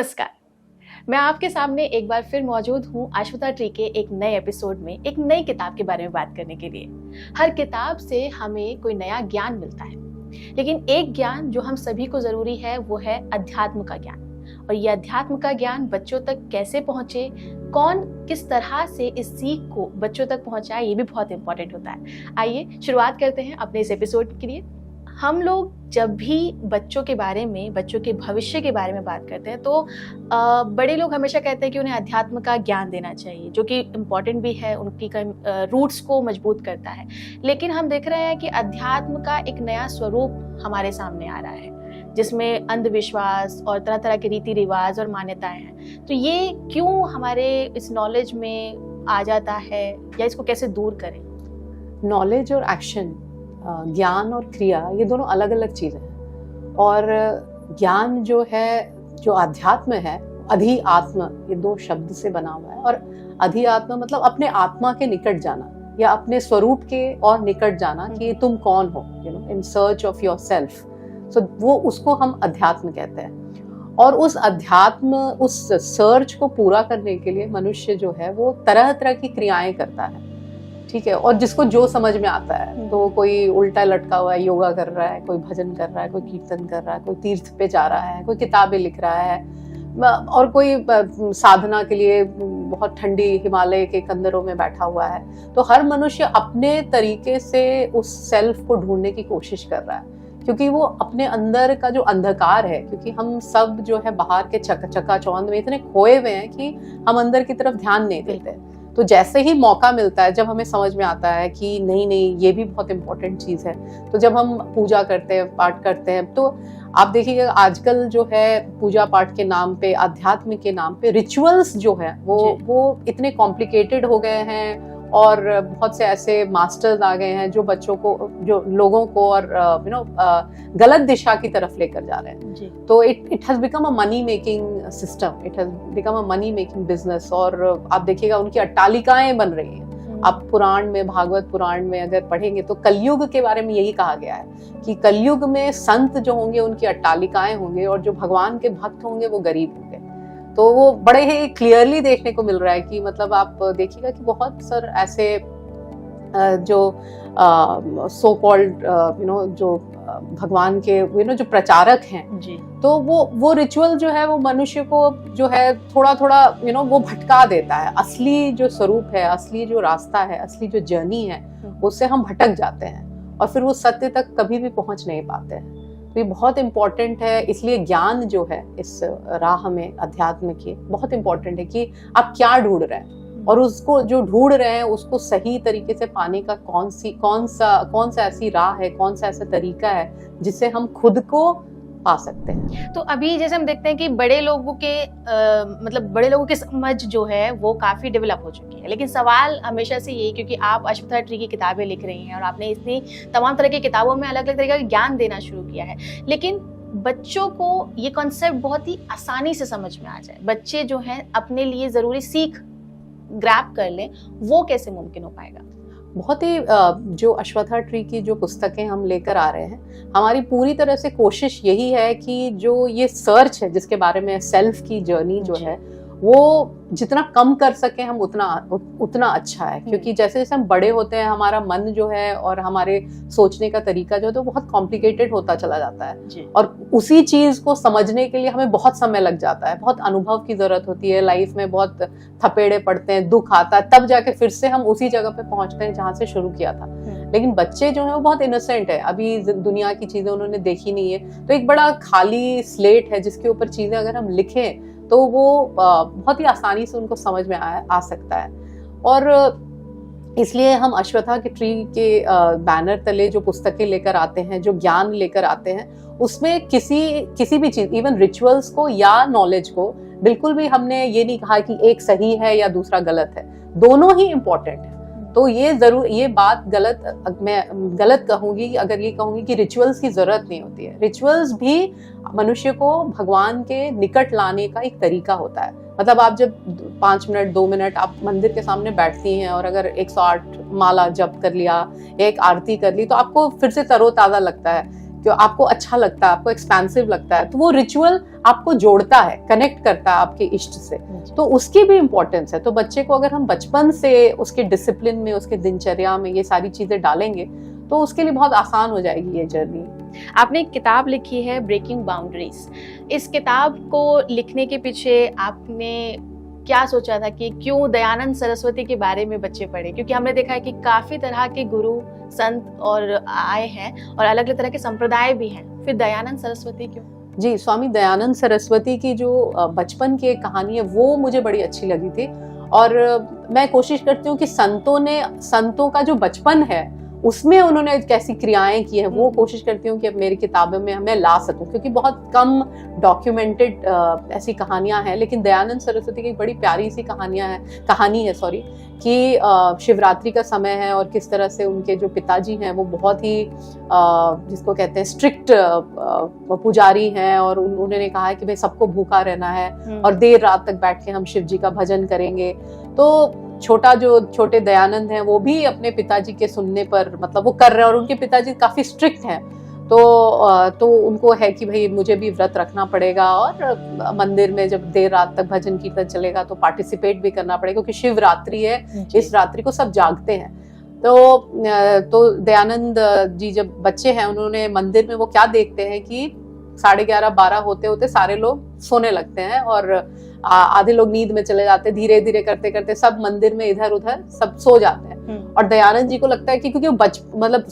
नमस्कार। मैं आपके सामने एक बार फिर मौजूद हूँ अश्वत्था ट्री के एक नए एपिसोड में एक नई किताब के बारे में बात करने के लिए। हर किताब से हमें कोई नया ज्ञान मिलता है, लेकिन एक ज्ञान जो हम सभी को जरूरी है वो है अध्यात्म का ज्ञान। और ये अध्यात्म का ज्ञान बच्चों तक कैसे पहुंचे, कौन किस तरह से इस सीख को बच्चों तक पहुंचाए, ये भी बहुत इंपॉर्टेंट होता है। आइए शुरुआत करते हैं अपने इस एपिसोड के लिए। हम लोग जब भी बच्चों के बारे में, बच्चों के भविष्य के बारे में बात करते हैं तो बड़े लोग हमेशा कहते हैं कि उन्हें अध्यात्म का ज्ञान देना चाहिए, जो कि इम्पॉर्टेंट भी है, उनकी रूट्स को मजबूत करता है। लेकिन हम देख रहे हैं कि अध्यात्म का एक नया स्वरूप हमारे सामने आ रहा है, जिसमें अंधविश्वास और तरह तरह के रीति रिवाज और मान्यताएं हैं। तो ये क्यों हमारे इस नॉलेज में आ जाता है, या इसको कैसे दूर करें? नॉलेज और एक्शन, ज्ञान और क्रिया, ये दोनों अलग अलग चीजें हैं। और ज्ञान जो है, जो अध्यात्म है, अधि आत्म, ये दो शब्द से बना हुआ है। और अधि आत्म मतलब अपने आत्मा के निकट जाना या अपने स्वरूप के और निकट जाना कि तुम कौन हो, in search of yourself. So वो, उसको हम अध्यात्म कहते हैं। और उस अध्यात्म, उस सर्च को पूरा करने के लिए मनुष्य जो है वो तरह तरह की क्रियाएं करता है, ठीक है। और जिसको जो समझ में आता है, तो कोई उल्टा लटका हुआ है, योगा कर रहा है, कोई भजन कर रहा है, कोई कीर्तन कर रहा है, कोई तीर्थ पे जा रहा है, कोई किताबें लिख रहा है, और कोई साधना के लिए बहुत ठंडी हिमालय के कंदरों में बैठा हुआ है। तो हर मनुष्य अपने तरीके से उस सेल्फ को ढूंढने की कोशिश कर रहा है, क्योंकि वो अपने अंदर का जो अंधकार है, क्योंकि हम सब जो है बाहर के चकाचौंध में इतने खोए हुए हैं कि हम अंदर की तरफ ध्यान नहीं देते। तो जैसे ही मौका मिलता है, जब हमें समझ में आता है कि नहीं ये भी बहुत इंपॉर्टेंट चीज है, तो जब हम पूजा करते हैं, पाठ करते हैं, तो आप देखिएगा आजकल जो है पूजा पाठ के नाम पे, अध्यात्म के नाम पे रिचुअल्स जो है वो इतने कॉम्प्लिकेटेड हो गए हैं। और बहुत से ऐसे मास्टर्स आ गए हैं जो बच्चों को, जो लोगों को और गलत दिशा की तरफ लेकर जा रहे हैं। तो it has become a money making system, it has become a money making business. और आप देखिएगा उनकी अट्टालिकाएं बन रही हैं। आप पुराण में, भागवत पुराण में अगर पढ़ेंगे तो कलयुग के बारे में यही कहा गया है कि कलयुग में संत जो होंगे उनकी अट्टालिकाएं होंगे, और जो भगवान के भक्त होंगे वो गरीब होंगे। तो वो बड़े ही क्लियरली देखने को मिल रहा है कि मतलब आप देखिएगा कि बहुत सर ऐसे जो सो कॉल्ड जो भगवान के जो प्रचारक हैं जी, तो वो रिचुअल जो है वो मनुष्य को जो है थोड़ा थोड़ा वो भटका देता है। असली जो स्वरूप है, असली जो रास्ता है, असली जो जर्नी है, उससे हम भटक जाते हैं और फिर वो सत्य तक कभी भी पहुंच नहीं पाते हैं। तो ये बहुत इम्पोर्टेंट है। इसलिए ज्ञान जो है इस राह में अध्यात्म की बहुत इम्पोर्टेंट है कि आप क्या ढूंढ रहे हैं, और उसको जो ढूंढ रहे हैं उसको सही तरीके से पाने का कौन सा ऐसी राह है, कौन सा ऐसा तरीका है जिससे हम खुद को पा सकते हैं। तो अभी जैसे हम देखते हैं कि बड़े लोगों की समझ जो है वो काफी डेवलप हो चुकी है, लेकिन सवाल हमेशा से यही, क्योंकि आप अश्वत्था ट्री की किताबें लिख रही हैं और आपने इतनी तमाम तरह की किताबों में अलग अलग तरीके का ज्ञान देना शुरू किया है, लेकिन बच्चों को ये कॉन्सेप्ट बहुत ही आसानी से समझ में आ जाए, बच्चे जो हैं अपने लिए जरूरी सीख ग्रैब कर लें, वो कैसे मुमकिन हो पाएगा? बहुत ही जो अश्वत्था ट्री की जो पुस्तकें हम लेकर आ रहे हैं, हमारी पूरी तरह से कोशिश यही है कि जो ये सर्च है जिसके बारे में, सेल्फ की जर्नी जो है, वो जितना कम कर सके हम उतना अच्छा है। क्योंकि जैसे जैसे हम बड़े होते हैं, हमारा मन जो है और हमारे सोचने का तरीका जो है तो बहुत कॉम्प्लिकेटेड होता चला जाता है, और उसी चीज को समझने के लिए हमें बहुत समय लग जाता है, बहुत अनुभव की जरूरत होती है। लाइफ में बहुत थपेड़े पड़ते हैं, दुख आता है, तब जाके फिर से हम उसी जगह पे पहुंचते हैं जहां से शुरू किया था। लेकिन बच्चे जो है वो बहुत इनोसेंट है, अभी दुनिया की चीजें उन्होंने देखी नहीं है, तो एक बड़ा खाली स्लेट है जिसके ऊपर चीजें अगर हम लिखें तो वो बहुत ही आसानी से उनको समझ में आ सकता है। और इसलिए हम अश्वत्था की ट्री के बैनर तले जो पुस्तकें लेकर आते हैं, जो ज्ञान लेकर आते हैं, उसमें किसी भी चीज, इवन रिचुअल्स को या नॉलेज को, बिल्कुल भी हमने ये नहीं कहा कि एक सही है या दूसरा गलत है, दोनों ही इम्पोर्टेंट है। तो ये बात मैं गलत कहूंगी अगर ये कहूंगी कि रिचुअल्स की जरूरत नहीं होती है। रिचुअल्स भी मनुष्य को भगवान के निकट लाने का एक तरीका होता है। मतलब आप जब 5 मिनट 2 मिनट आप मंदिर के सामने बैठती हैं और अगर 108 माला जप कर लिया, एक आरती कर ली, तो आपको फिर से तरोताजा लगता है क्यों आपको अच्छा लगता है, आपको एक्सपेंसिव लगता है, तो वो रिचुअल आपको जोड़ता है, कनेक्ट करता है आपके इष्ट से, तो उसकी भी इम्पोर्टेंस है। तो बच्चे को अगर हम बचपन से उसके डिसिप्लिन में, उसके दिनचर्या में ये सारी चीजें डालेंगे तो उसके लिए बहुत आसान हो जाएगी ये जर्नी। आपने एक किताब लिखी है ब्रेकिंग बाउंड्रीज। इस किताब को लिखने के पीछे आपने क्या सोचा था कि क्यों दयानंद सरस्वती के बारे में बच्चे पढ़े? क्योंकि हमने देखा है कि काफी तरह के गुरु संत और आए हैं और अलग अलग तरह के संप्रदाय भी हैं, फिर दयानंद सरस्वती क्यों? जी, स्वामी दयानंद सरस्वती की जो बचपन की एक कहानी है वो मुझे बड़ी अच्छी लगी थी। और मैं कोशिश करती हूँ कि संतों का जो बचपन है उसमें उन्होंने कैसी क्रियाएं की हैं वो कोशिश करती हूँ कि अब मेरी किताबों में मैं ला सकूं, क्योंकि बहुत कम डॉक्यूमेंटेड ऐसी कहानियां हैं। लेकिन दयानंद सरस्वती की एक बड़ी प्यारी सी कहानी है कि शिवरात्रि का समय है और किस तरह से उनके जो पिताजी हैं वो बहुत ही जिसको कहते हैं स्ट्रिक्ट पुजारी हैं, और उन्होंने कहा है कि भाई सबको भूखा रहना है और देर रात तक बैठ के हम शिव जी का भजन करेंगे। तो छोटे दयानंद हैं वो भी अपने पिताजी के सुनने पर मतलब वो कर रहे हैं, और उनके पिताजी काफी स्ट्रिक्ट हैं, तो उनको है कि भाई मुझे भी व्रत रखना पड़ेगा और मंदिर में जब देर रात तक भजन कीर्तन चलेगा तो पार्टिसिपेट भी करना पड़ेगा, क्योंकि शिवरात्रि है, इस रात्रि को सब जागते हैं। तो दयानंद जी जब बच्चे हैं उन्होंने मंदिर में वो क्या देखते हैं कि 11:30-12 होते होते सारे लोग सोने लगते हैं और आधे लोग नींद में चले जाते हैं, धीरे धीरे करते करते सब मंदिर में इधर उधर सब सो जाते हैं। और दयानंद जी को लगता है कि क्योंकि मतलब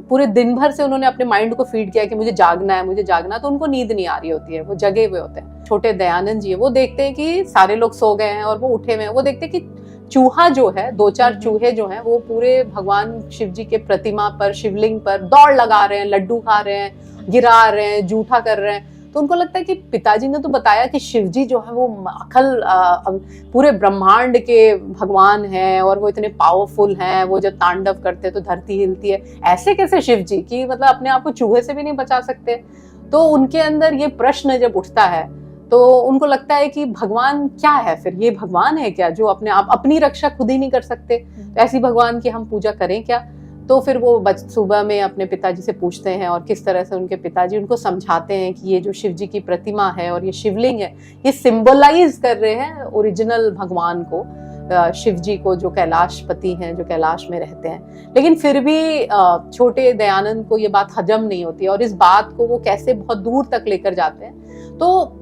पूरे दिन भर से उन्होंने अपने माइंड को फीड किया कि मुझे जागना है, तो उनको नींद नहीं आ रही होती है, वो जगे हुए होते हैं। छोटे दयानंद जी वो देखते हैं कि सारे लोग सो गए हैं और वो उठे हुए हैं, वो देखते हैं कि चूहा जो है 2-4 चूहे जो हैं वो पूरे भगवान शिव जी के प्रतिमा पर, शिवलिंग पर दौड़ लगा रहे हैं, लड्डू खा रहे हैं, गिरा रहे हैं, जूठा कर रहे हैं। तो उनको लगता है कि पिताजी ने तो बताया कि शिव जी जो है वो पूरे ब्रह्मांड के भगवान हैं और वो इतने पावरफुल हैं, वो जब तांडव करते हैं तो धरती हिलती है, ऐसे कैसे शिव जी की मतलब अपने आप को चूहे से भी नहीं बचा सकते। तो उनके अंदर ये प्रश्न जब उठता है तो उनको लगता है कि भगवान क्या है, फिर ये भगवान है क्या जो अपने आप अपनी रक्षा खुद ही नहीं कर सकते, तो ऐसी भगवान की हम पूजा करें क्या। तो फिर वो सुबह में अपने पिताजी से पूछते हैं और किस तरह से उनके पिताजी उनको समझाते हैं कि ये जो शिव जी की प्रतिमा है और ये शिवलिंग है ये सिंबलाइज कर रहे हैं ओरिजिनल भगवान को, शिव जी को, जो कैलाशपति हैं, जो कैलाश में रहते हैं। लेकिन फिर भी छोटे दयानंद को ये बात हजम नहीं होती और इस बात को वो कैसे बहुत दूर तक लेकर जाते हैं। तो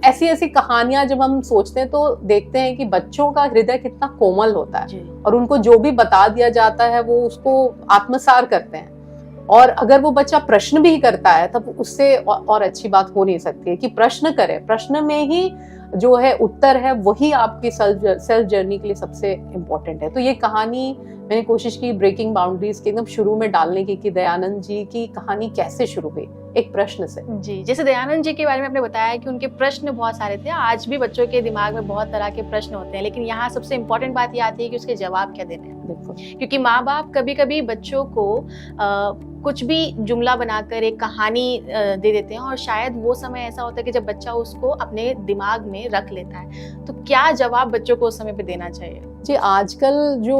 ऐसी ऐसी कहानियां जब हम सोचते हैं तो देखते हैं कि बच्चों का हृदय कितना कोमल होता है और उनको जो भी बता दिया जाता है वो उसको आत्मसार करते हैं। और अगर वो बच्चा प्रश्न भी करता है तब उससे और अच्छी बात हो नहीं सकती है कि प्रश्न करे, प्रश्न में ही जो है उत्तर है, वही आपकी सेल्फ जर्नी के लिए सबसे इम्पोर्टेंट है। तो ये कहानी मैंने कोशिश की ब्रेकिंग बाउंड्रीज के एकदम शुरू में डालने की कि दयानंद जी की कहानी कैसे शुरू हुई, एक प्रश्न से। जी, जैसे दयानंद जी के बारे में आपने बताया कि उनके प्रश्न बहुत सारे थे, आज भी बच्चों के दिमाग में बहुत तरह के प्रश्न होते हैं, लेकिन यहाँ सबसे इम्पोर्टेंट बात ये आती है कि उसके जवाब क्या देने हैं। क्योंकि माँ बाप कभी कभी बच्चों को कुछ भी जुमला बनाकर एक कहानी दे देते हैं और शायद वो समय ऐसा होता है कि जब बच्चा उसको अपने दिमाग में रख लेता है, तो क्या जवाब बच्चों को उस समय पे देना चाहिए? जी, आजकल जो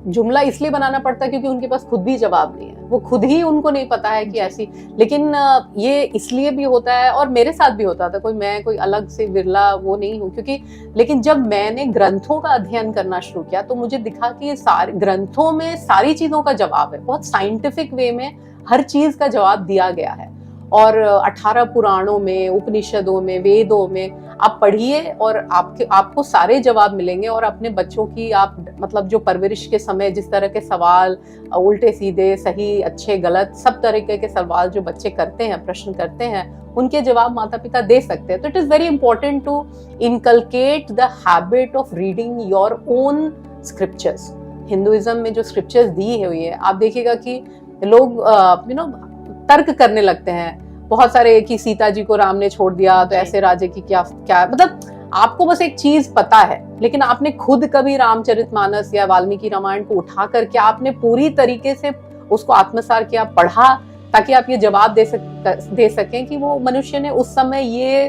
जुमला इसलिए बनाना पड़ता है क्योंकि उनके पास खुद भी जवाब नहीं है, वो खुद ही उनको नहीं पता है कि ऐसी, लेकिन ये इसलिए भी होता है और मेरे साथ भी होता था, मैं कोई अलग से विरला वो नहीं हूँ क्योंकि, लेकिन जब मैंने ग्रंथों का अध्ययन करना शुरू किया तो मुझे दिखा कि सारे ग्रंथों में सारी चीजों का जवाब है, बहुत साइंटिफिक वे में हर चीज का जवाब दिया गया है। और 18 पुराणों में, उपनिषदों में, वेदों में आप पढ़िए और आपको सारे जवाब मिलेंगे। और अपने बच्चों की आप मतलब जो परवरिश के समय जिस तरह के सवाल, उल्टे सीधे, सही अच्छे गलत, सब तरीके के सवाल जो बच्चे करते हैं, प्रश्न करते हैं, उनके जवाब माता पिता दे सकते हैं। तो it is very important to inculcate the habit of reading your own scriptures. Hinduism में जो स्क्रिप्चर्स दी हुई है, आप देखिएगा कि लोग तर्क करने लगते हैं बहुत सारे कि सीता जी को राम ने छोड़ दिया तो ऐसे राजे की क्या मतलब, आपको बस एक चीज पता है लेकिन आपने खुद कभी रामचरितमानस या वाल्मीकि रामायण को उठा करके आपने पूरी तरीके से उसको आत्मसार किया, पढ़ा, ताकि आप ये जवाब दे सकें कि वो मनुष्य ने उस समय ये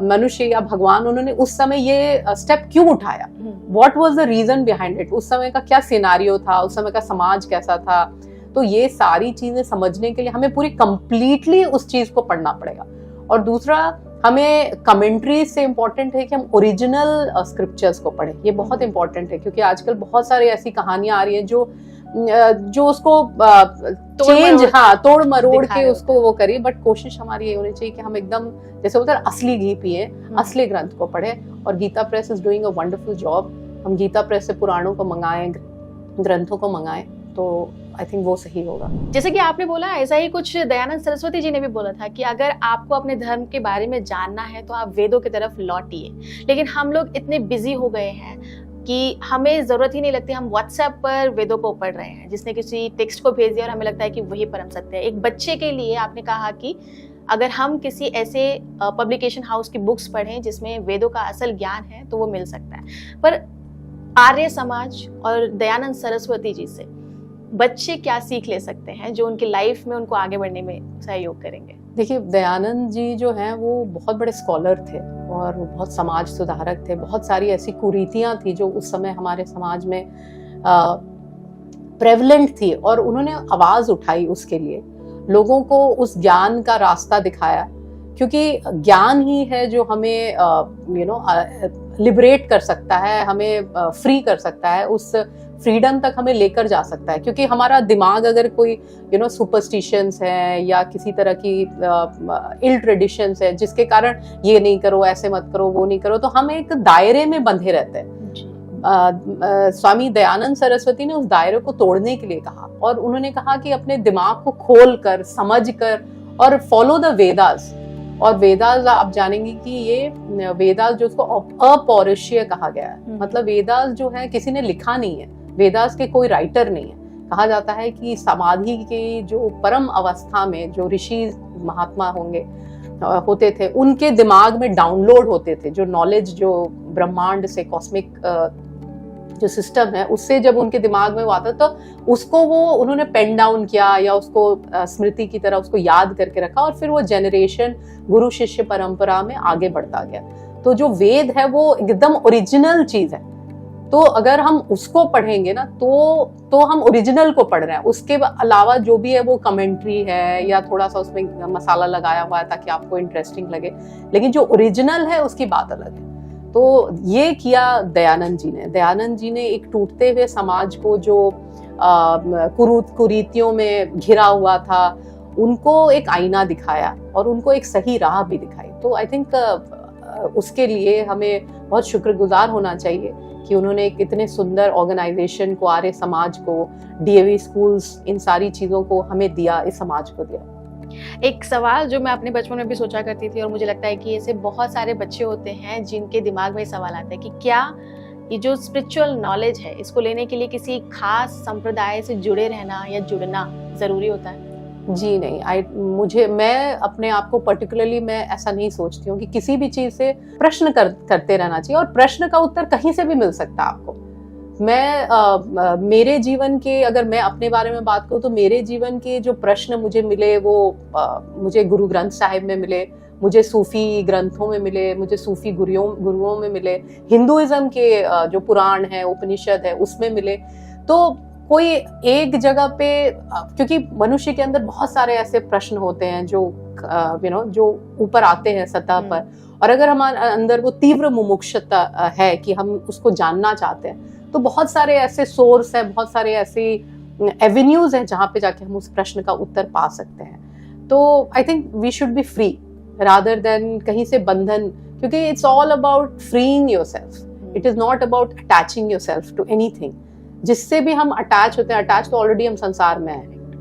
मनुष्य या भगवान उन्होंने उस समय ये स्टेप क्यों उठाया, what was the reason behind it, उस समय का क्या सिनेरियो था, उस समय का समाज कैसा था। तो ये सारी चीजें समझने के लिए हमें पूरी कंप्लीटली उस चीज को पढ़ना पड़ेगा। और दूसरा, हमें कमेंट्री से इम्पोर्टेंट है कि हम ओरिजिनल स्क्रिप्चर्स को पढ़ें। ये बहुत इंपॉर्टेंट है, क्योंकि आजकल बहुत सारी ऐसी कहानियां आ रही हैं जो उसको तोड़ मरोड़ के उसको वो करिए। बट कोशिश हमारी ये होनी चाहिए कि हम एकदम जैसे बोलते हैं असली घी पिए, असली ग्रंथ को पढ़े। और Gita Press is doing a wonderful job. हम गीता प्रेस से पुराणों को मंगाएं, ग्रंथों को मंगाएं, तो आई थिंक वो सही होगा। जैसे कि आपने बोला, ऐसा ही कुछ दयानंद सरस्वती जी ने भी बोला था कि अगर आपको अपने धर्म के बारे में जानना है तो आप वेदों की तरफ लौटिए। लेकिन हम लोग इतने बिजी हो गए हैं कि हमें जरूरत ही नहीं लगती, हम व्हाट्सएप पर वेदों को पढ़ रहे हैं, जिसने किसी टेक्स्ट को भेज दिया और हमें लगता है कि वही परम सत्य है। एक बच्चे के लिए आपने कहा कि अगर हम किसी ऐसे पब्लिकेशन हाउस की बुक्स पढ़ें जिसमें वेदों का असल ज्ञान है तो वो मिल सकता है। पर आर्य समाज और दयानंद सरस्वती जी से बच्चे क्या सीख ले सकते हैं जो उनकी लाइफ में उनको आगे बढ़ने में सहयोग करेंगे? देखिए, दयानंद जी जो हैं वो बहुत बड़े स्कॉलर थे और वो बहुत समाज सुधारक थे। बहुत सारी ऐसी कुरीतियां थी जो उस समय हमारे समाज में प्रेवलेंट थी, और उन्होंने आवाज उठाई उसके लिए, लोगों को उस ज्ञान का रास्ता दिखाया। क्योंकि ज्ञान ही है जो हमें लिबरेट कर सकता है, हमें फ्री कर सकता है, उस फ्रीडम तक हमें लेकर जा सकता है। क्योंकि हमारा दिमाग अगर कोई सुपरस्टिशंस है या किसी तरह की इल ट्रेडिशंस है जिसके कारण ये नहीं करो, ऐसे मत करो, वो नहीं करो, तो हम एक दायरे में बंधे रहते हैं। स्वामी दयानंद सरस्वती ने उस दायरे को तोड़ने के लिए कहा, और उन्होंने कहा कि अपने दिमाग को खोल कर, समझ कर और फॉलो द वेदास। और वेदास आप जानेंगे कि ये वेदास जो उसको अपौरुषीय कहा गया है, मतलब वेदास जो है किसी ने लिखा नहीं है, वेदास के कोई राइटर नहीं है। कहा जाता है कि समाधि की जो परम अवस्था में जो ऋषि महात्मा होते थे, उनके दिमाग में डाउनलोड होते थे जो नॉलेज, जो ब्रह्मांड से, कॉस्मिक जो सिस्टम है उससे जब उनके दिमाग में वो आता तो उसको वो उन्होंने पेन डाउन किया या उसको स्मृति की तरह उसको याद करके रखा, और फिर वो जेनरेशन गुरु शिष्य परंपरा में आगे बढ़ता गया। तो जो वेद है वो एकदम ओरिजिनल चीज है, तो अगर हम उसको पढ़ेंगे ना तो हम ओरिजिनल को पढ़ रहे हैं। उसके अलावा जो भी है वो कमेंट्री है या थोड़ा सा उसमें मसाला लगाया हुआ है ताकि आपको इंटरेस्टिंग लगे, लेकिन जो ओरिजिनल है उसकी बात अलग है। तो ये किया दयानंद जी ने एक टूटते हुए समाज को जो कुरीतियों में घिरा हुआ था, उनको एक आईना दिखाया और उनको एक सही राह भी दिखाई। तो आई थिंक उसके लिए हमें बहुत शुक्रगुजार होना चाहिए कि उन्होंने एक इतने सुंदर ऑर्गेनाइजेशन को, आर्य समाज को, डीएवी स्कूल्स, इन सारी चीजों को हमें दिया, इस समाज को दिया। एक सवाल जो मैं अपने बचपन में भी सोचा करती थी, और मुझे लगता है कि ऐसे बहुत सारे बच्चे होते हैं जिनके दिमाग में सवाल आता है कि क्या ये जो स्पिरिचुअल नॉलेज है इसको लेने के लिए किसी खास संप्रदाय से जुड़े रहना या जुड़ना जरूरी होता है? जी नहीं, मैं अपने आप को पर्टिकुलरली मैं ऐसा नहीं सोचती हूँ कि किसी भी चीज से प्रश्न करते रहना चाहिए, और प्रश्न का उत्तर कहीं से भी मिल सकता है आपको। मेरे जीवन के, अगर मैं अपने बारे में बात करूँ तो मेरे जीवन के जो प्रश्न मुझे मिले वो मुझे गुरु ग्रंथ साहिब में मिले, मुझे सूफी ग्रंथों में मिले, मुझे सूफी गुरुओं में मिले, हिंदुइज्म के जो पुराण है, उपनिषद है, उसमें मिले। तो कोई एक जगह पे, क्योंकि मनुष्य के अंदर बहुत सारे ऐसे प्रश्न होते हैं जो जो ऊपर आते हैं सतह पर, और अगर हमारे अंदर वो तीव्र मुमुक्षुता है कि हम उसको जानना चाहते हैं, तो बहुत सारे ऐसे सोर्स हैं, बहुत सारे ऐसे एवेन्यूज हैं जहाँ पे जाके हम उस प्रश्न का उत्तर पा सकते हैं। तो I think we should be free rather than कहीं से बंधन, क्योंकि it's all about freeing yourself, it is not about attaching yourself to anything. जिससे भी हम अटैच होते हैं, अटैच तो ऑलरेडी हम संसार में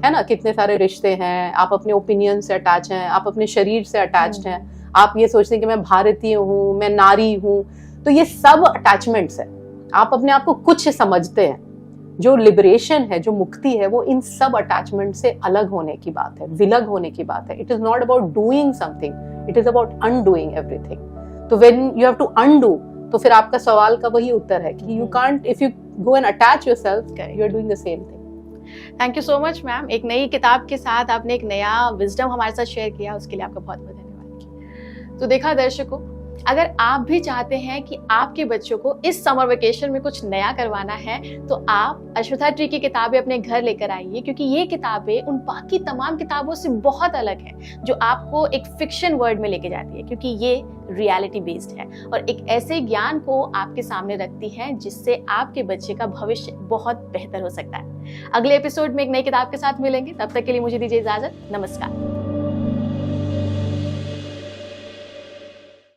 है ना, कितने सारे रिश्ते हैं, आप अपने ओपिनियन से अटैच हैं, आप अपने शरीर से अटैच्ड हैं, आप ये सोचते हैं कि मैं भारतीय हूँ, मैं नारी हूँ, तो ये सब अटैचमेंट्स है। आप अपने आप को कुछ समझते हैं। जो लिबरेशन है, जो मुक्ति है, वो इन सब अटैचमेंट से अलग होने की बात है, विलग होने की बात है। It is not about doing something, it is about undoing everything. तो when you have to undo, तो फिर आपका सवाल का वही उत्तर है कि you can't, if you go and attach yourself, you are doing the same thing. Thank you so much ma'am. एक नई किताब के साथ आपने एक नया विजडम हमारे साथ शेयर किया, उसके लिए आपका बहुत बहुत धन्यवाद। तो देखा दर्शकों, अगर आप भी चाहते हैं कि आपके बच्चों को इस समर वेकेशन में कुछ नया करवाना है तो आप अश्वत्था ट्री की किताबें अपने घर लेकर आइए, क्योंकि ये किताबें उन बाकी तमाम किताबों से बहुत अलग है जो आपको एक फिक्शन वर्ल्ड में लेके जाती है, क्योंकि ये रियलिटी बेस्ड है और एक ऐसे ज्ञान को आपके सामने रखती है जिससे आपके बच्चे का भविष्य बहुत बेहतर हो सकता है। अगले एपिसोड में एक नई किताब के साथ मिलेंगे, तब तक के लिए मुझे दीजिए इजाजत। नमस्कार।